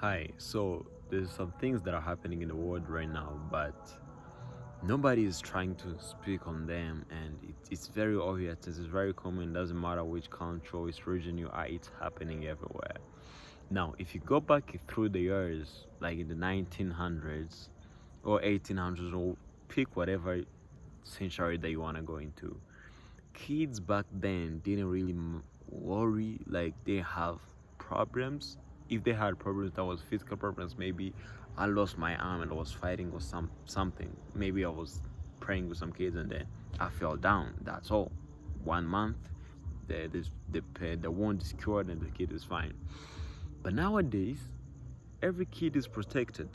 Hi, so there's some things that are happening in the world right now, but nobody is trying to speak on them, and it's very obvious. It's very common. Doesn't matter which country or which region you are, it's happening everywhere. Now, if you go back through the years, like in the 1900s or 1800s, or pick whatever century that you want to go into, kids back then didn't really worry like they have problems. If they had problems that was physical problems, maybe I lost my arm and I was fighting or something, maybe I was praying with some kids and then I fell down, that's all. 1 month, the wound is cured and the kid is fine. But nowadays, every kid is protected,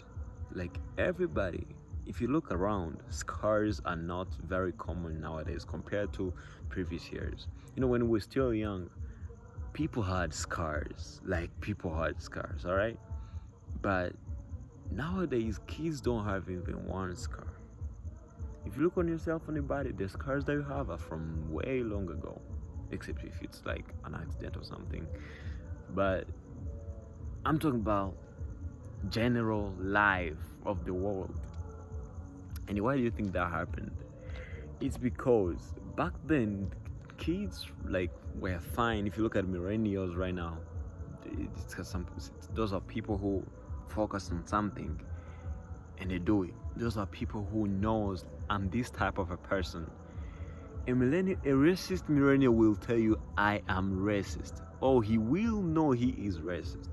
like everybody. If you look around, scars are not very common nowadays compared to previous years. When we were still young, people had scars, like people had scars, all right? But nowadays, kids don't have even one scar. If you look on yourself on your body, the scars that you have are from way long ago, except if it's like an accident or something. But I'm talking about general life of the world. And why do you think that happened? It's because back then kids like were fine. If you look at millennials right now, those are people who focus on something and they do it. Those are people who knows I'm this type of a person. A racist millennial will tell you I am racist. Oh, he will know he is racist.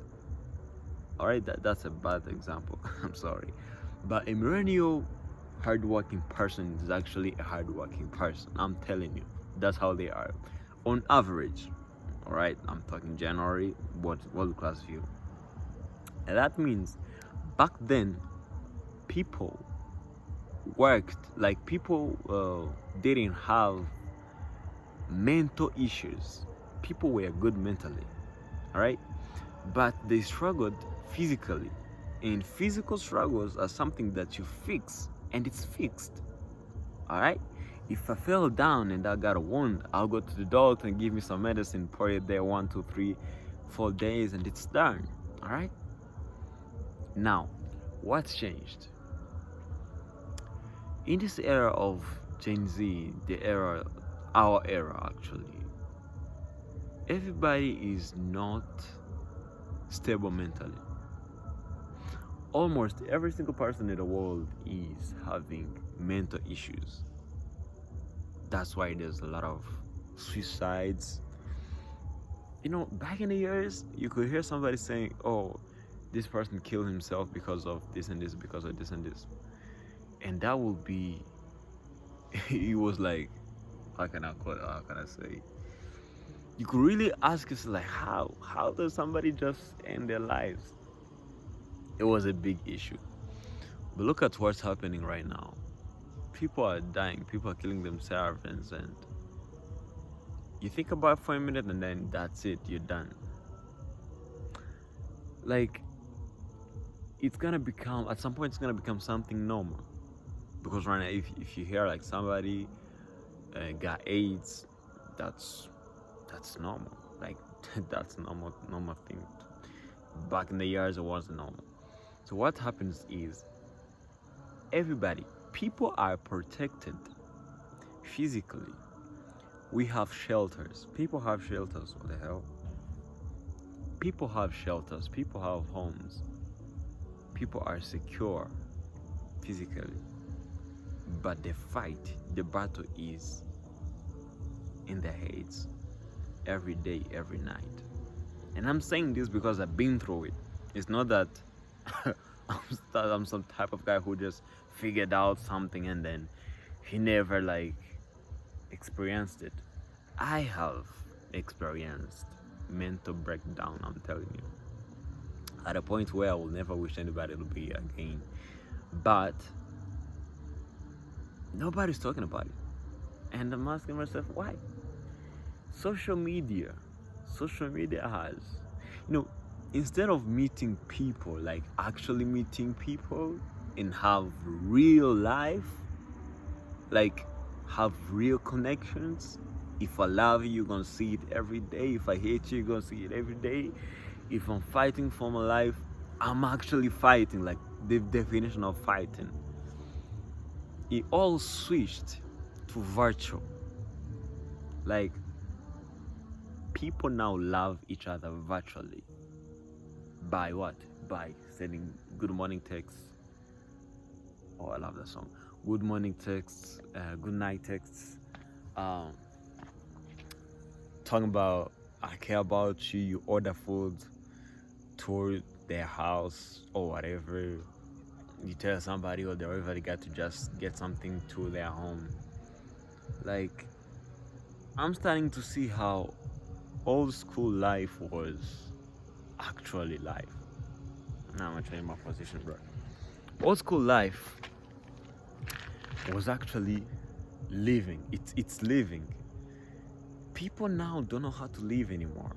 All right, that's a bad example. I'm sorry, but a millennial hardworking person is actually a hardworking person. I'm telling you, that's how they are, on average. All right, I'm talking generally, what world class view, and that means back then people worked like people didn't have mental issues. People were good mentally, all right, but they struggled physically, and physical struggles are something that you fix, and it's fixed. All right, if I fell down and I got a wound, I'll go to the doctor and give me some medicine, pour it there 1 2 3 4 days, and it's done. All right, now what's changed in this era of Gen Z, the era, our era actually? Everybody is not stable mentally. Almost every single person in the world is having mental issues. That's why there's a lot of suicides. Back in the years, you could hear somebody saying, "Oh, this person killed himself because of this and this, because of this and this," and that would be. It was like, how can I call it? How can I say? You could really ask yourself, like, how does somebody just end their lives? It was a big issue. But look at what's happening right now. People are dying. People are killing themselves, and you think about it for a minute, and then that's it. You're done. Like, it's gonna become at some point. It's gonna become something normal. Because right now, if you hear like somebody got AIDS, that's that's normal. Like that's normal thing. Back in the years, it wasn't normal. So what happens is everybody, people are protected physically. We have shelters. People have shelters. What the hell? People have shelters. People have homes. People are secure physically. But the fight, the battle is in their heads every day, every night. And I'm saying this because I've been through it. It's not that I'm some type of guy who just figured out something and then he never like experienced it. I have experienced mental breakdown, I'm telling you. At a point where I will never wish anybody to be again. But nobody's talking about it. And I'm asking myself why? Social media. Social media has, you know, instead of meeting people, like actually meeting people and have real life, like have real connections. If I love you, you're gonna see it every day. If I hate you, you're gonna see it every day. If I'm fighting for my life, I'm actually fighting, like the definition of fighting. It all switched to virtual. Like, people now love each other virtually. By what? By sending good morning texts. Oh, I love that song. Good morning texts, good night texts. Um, Talking about, I care about you. You order food to their house or whatever. You tell somebody or wherever they got to just get something to their home. Like, I'm starting to see how old school life was actually life. Now I'm gonna change my position, bro. Old school life was actually living. It's living. People now don't know how to live anymore.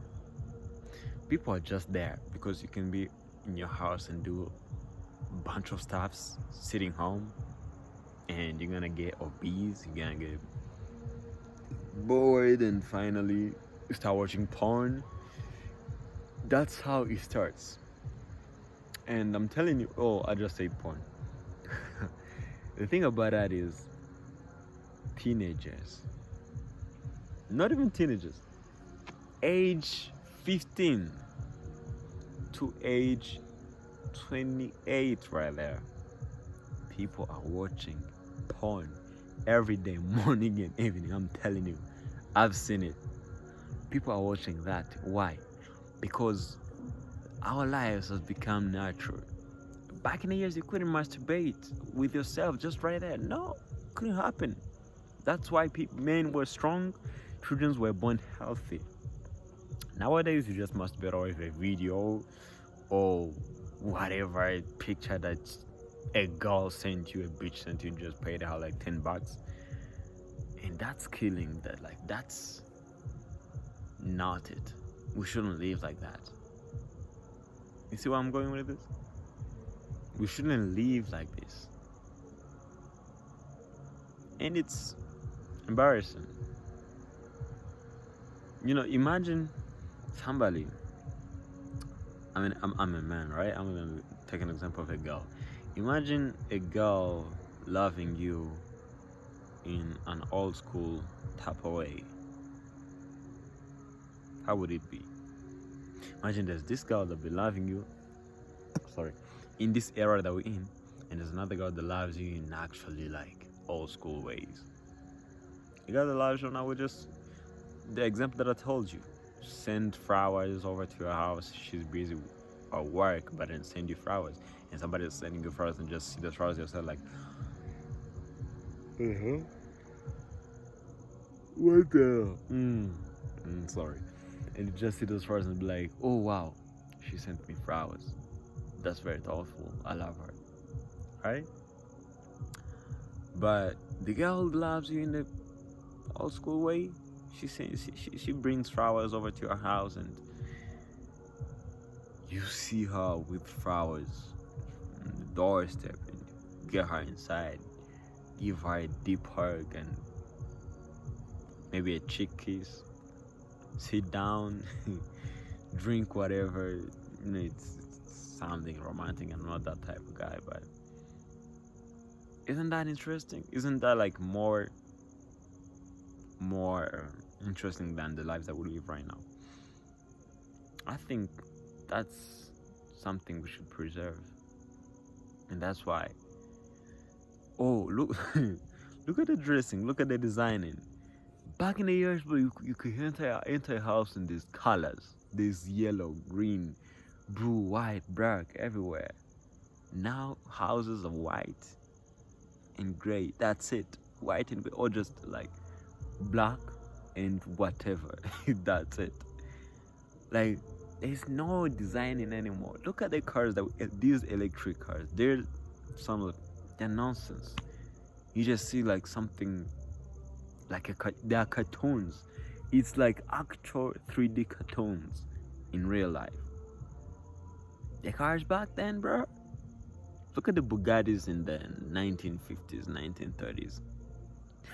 People are just there because you can be in your house and do a bunch of stuffs sitting home, and you're gonna get obese, you're gonna get bored, and finally you start watching porn. That's how it starts. And I'm telling you, oh, I just said porn. The thing about that is, teenagers, not even teenagers, age 15 to age 28, right there, people are watching porn every day, morning and evening. I'm telling you, I've seen it. People are watching that. Why? Because our lives has become natural. Back in the years, you couldn't masturbate with yourself just right there. No, couldn't happen. That's why men were strong, children were born healthy. Nowadays, you just masturbate over a video or whatever picture that a girl sent you, a bitch sent you, and just paid her like $10. And that's killing that. Like, that's not it. We shouldn't live like that. You see where I'm going with this? We shouldn't live like this. And it's embarrassing. You know, imagine somebody. I mean, I'm a man, right? I'm gonna take an example of a girl. Imagine a girl loving you in an old school type of way. How would it be? Imagine there's this girl that be loving you, in this era that we're in, and there's another girl that loves you in actually like old school ways. The girl that loves you now would just, the example that I told you, send flowers over to your house. She's busy at work, but then send you flowers, and somebody is sending you flowers and just see the flowers yourself like, what the sorry. And you just see those flowers and be like, oh wow, she sent me flowers. That's very thoughtful. I love her. Right? But the girl loves you in the old school way. She brings flowers over to your house, and you see her with flowers on the doorstep, and get her inside, give her a deep hug and maybe a cheek kiss, sit down, drink whatever. You know, it's something romantic. I'm not that type of guy, but isn't that interesting? Isn't that like more interesting than the lives that we live right now? I think that's something we should preserve, and that's why. Oh, look, look at the dressing, look at the designing. Back in the years, bro, you could enter a house in these colors, this yellow, green, blue, white, black, everywhere. Now houses are white and gray. That's it. White and gray, or just like black and whatever. That's it. Like, there's no designing anymore. Look at the cars these electric cars. They're nonsense. You just see like something like they are cartoons. It's like actual 3D cartoons in real life. The cars back then, bro. Look at the Bugattis in the 1950s, 1930s.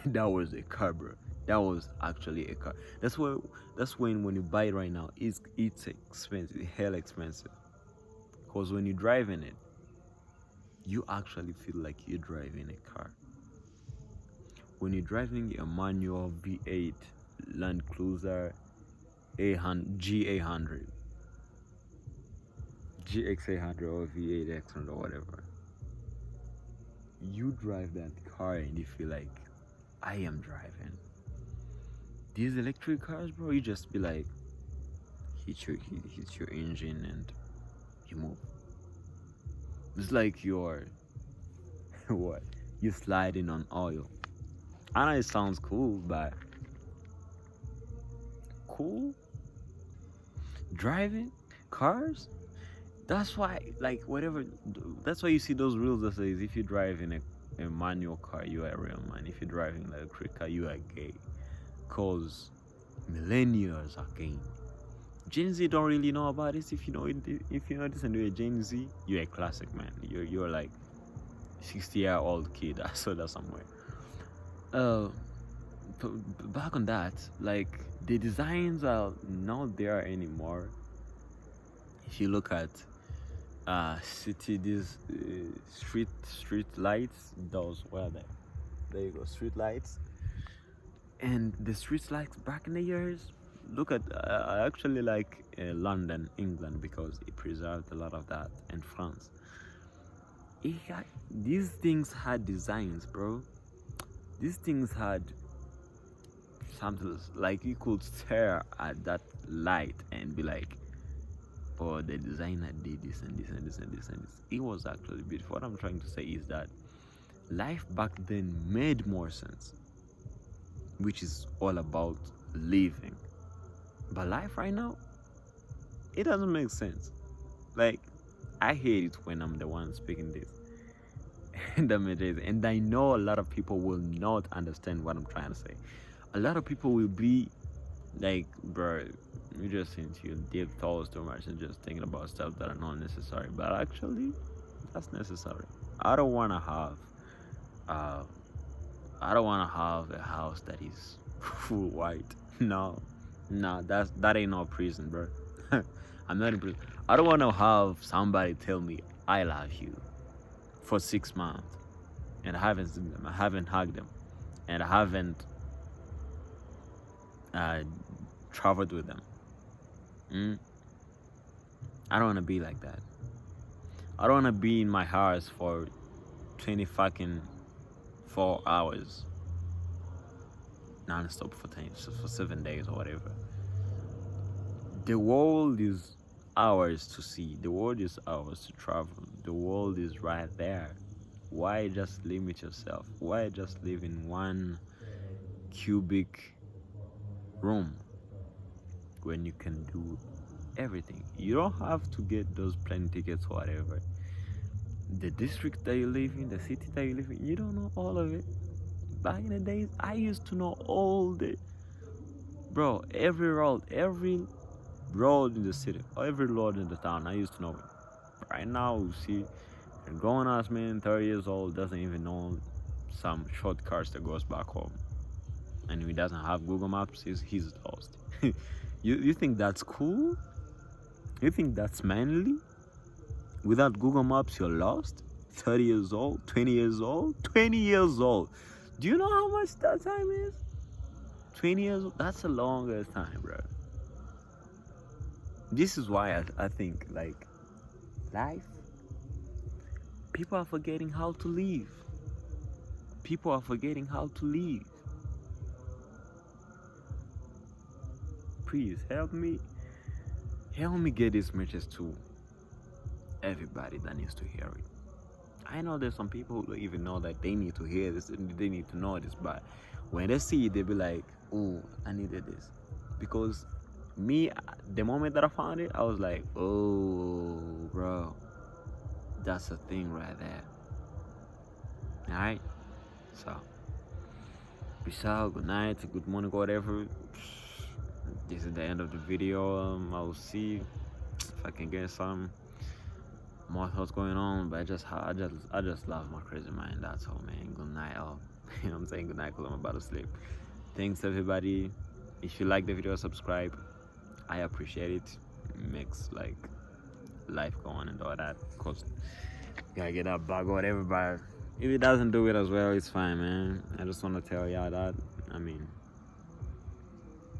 That was a car, bro. That was actually a car. That's when you buy it right now, it's expensive, hell expensive. Because when you're driving it, you actually feel like you're driving a car. When you're driving a manual V8 Land Cruiser G800, GX800 or V8X or whatever, you drive that car and you feel like, I am driving. These electric cars, bro, you just be like, hit your engine and you move. It's like you're what? You sliding on oil. I know it sounds cool, but cool? Driving cars? That's why, like, whatever. That's why you see those rules that says if you drive in a manual car, you are a real man. If you're driving an electric car, you are gay. Cause millennials are gay. Gen Z don't really know about this. If you know this and you're a Gen Z, you're a classic man. You're like 60-year-old kid. I saw that somewhere. Back on that, like the designs are not there anymore. If you look at these street lights, those were there. There you go, street lights. And the street lights back in the years, look at I actually like London, England, because it preserved a lot of that, and France. These things had designs, bro. These things had something like you could stare at that light and be like, oh, the designer did this and this and this and this and this. It was actually beautiful. What I'm trying to say is that life back then made more sense, which is all about living. But life right now, it doesn't make sense. Like, I hate it when I'm the one speaking this. And I know a lot of people will not understand what I'm trying to say. A lot of people will be like, bro, you just into deep thoughts too much and just thinking about stuff that are not necessary. But actually, that's necessary. I don't want to have a house that is full white. No, that ain't no prison, bro. I'm not in prison. I don't want to have somebody tell me I love you for 6 months and I haven't seen them, I haven't hugged them, and I haven't traveled with them. I don't want to be like that. I don't want to be in my house for 20 fucking 4 hours non-stop for 7 days or whatever. The world is ours to see. The world is ours to travel. The world is right there. Why just limit yourself? Why just live in one cubic room when you can do everything? You don't have to get those plane tickets or whatever. The district that you live in, the city that you live in, you don't know all of it. Back in the days, I used to know all the, bro, every road in the city, every road in the town, I used to know it. Right now, you see a grown ass man, 30 years old, doesn't even know some shortcuts that goes back home, and he doesn't have Google Maps. He's lost. You think that's cool? You think that's manly? Without Google Maps, you're lost. 30 years old, 20 years old, 20 years old. Do you know how much that time is? 20 years old. That's a longer time, bro. This is why I think, like, life, people are forgetting how to live. People are forgetting how to live. Please help me get this message to everybody that needs to hear it. I know there's some people who don't even know that they need to hear this and they need to know this, but when they see it, they be like, oh, I needed this. Because me, the moment that I found it, I was like, oh, bro, that's a thing right there. Alright? So, peace out, good night, good morning, whatever. This is the end of the video. I will see if I can get some more thoughts going on, but I just love my crazy mind. That's all, man. Good night, all. You know what I'm saying? Good night, because I'm about to sleep. Thanks, everybody. If you like the video, subscribe. I appreciate it. It makes like life go on and all that. Cause you gotta get that bag or whatever. But if it doesn't do it as well, it's fine, man. I just want to tell y'all that. I mean,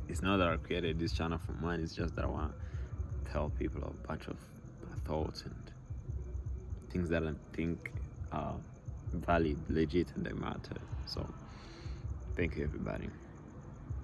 it's not that I created this channel for money. It's just that I want to tell people a bunch of thoughts and things that I think are valid, legit, and they matter. So, thank you, everybody.